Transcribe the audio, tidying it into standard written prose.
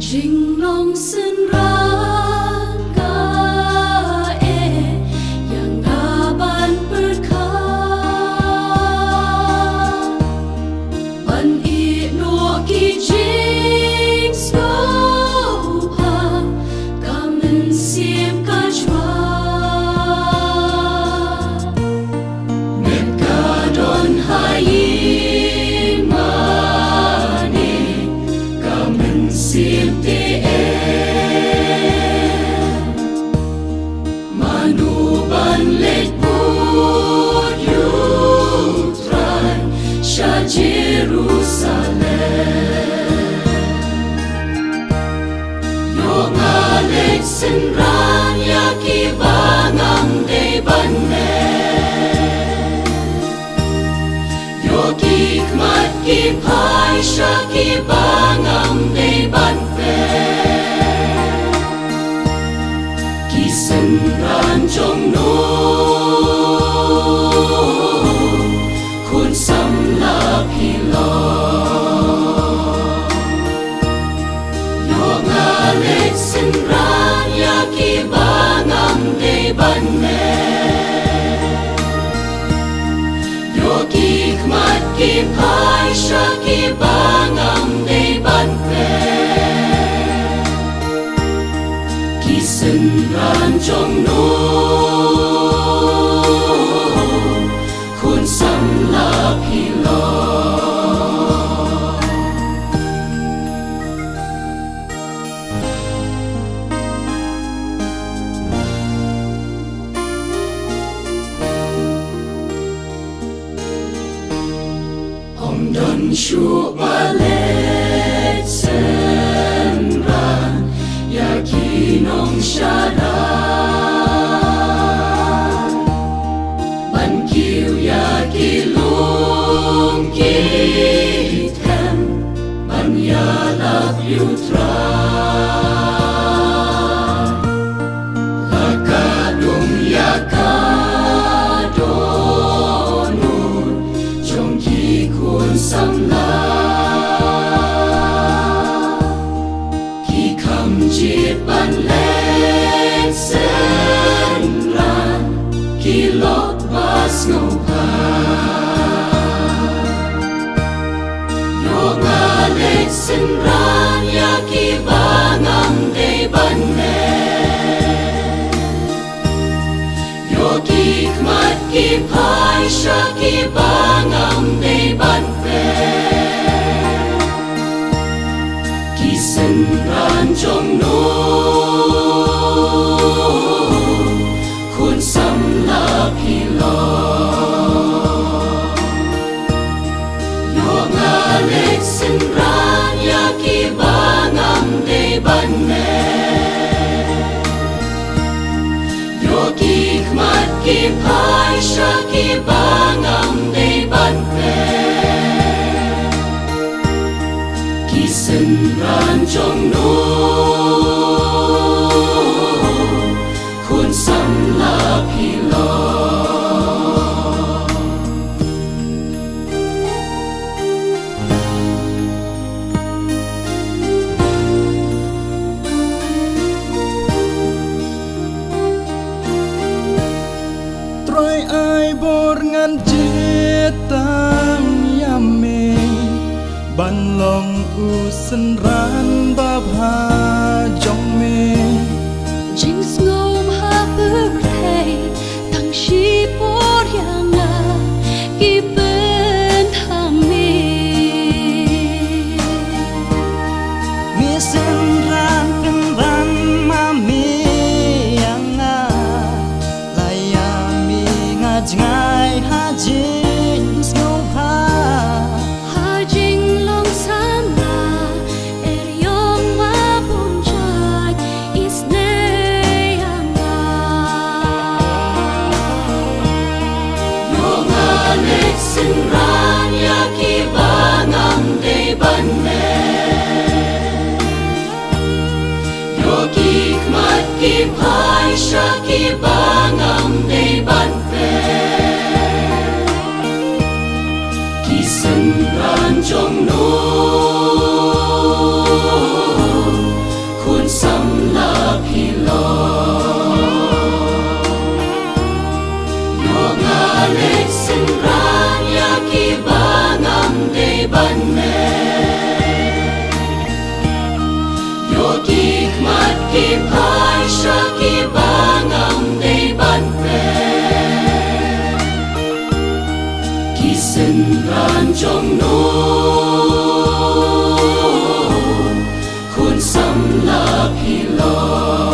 Jinglong senraga yang aban berkah ban no ki jing skopa kamen siep kajwa net kadon hayi mane kamen siep Senran ya ki bangam de banne yo ki kmat ki pai sha ki bangam de banpe ki senran jong no kun sam la pi lo yo ngale senran ki bangam de banne yo ki kmat ki pai sha ki bangam de banpe ki senran jong no kun sam la pi lo Dan shu balet senran ya kinong shara ban kiu ya kilung kitem ban ya love you try lakadung ya samla ki kam jit ban let senran ki lot bas ngopa yo ngalet senran ya ki bangam de banne yo ki kmat ki pai sha ki bangam de banpe ki senran jong no kun sam la pi lo yo ngalet senran ya ki bangam de banne yo ki kmat ki pai sha ki bangam de banpe ki senran jong no kun sam la pi lo ngan jetang yame ban long u senran bab ha jong me jing ngom ha birthday tang shi por yanga ki ben tham me senran ban ma me yanga layami ngajngai ha jing ngom ha jing long sama er yong ma bun chai is ne yanga yo ngalet senran ya ki bangam de banne yo ki kmat ki pai sha ki bangam de banpe ki 人中路。kỳ phai sa kỳ ba ngam đầy ban về kỳ sinh ran trong nô khuôn xăm là kỳ lo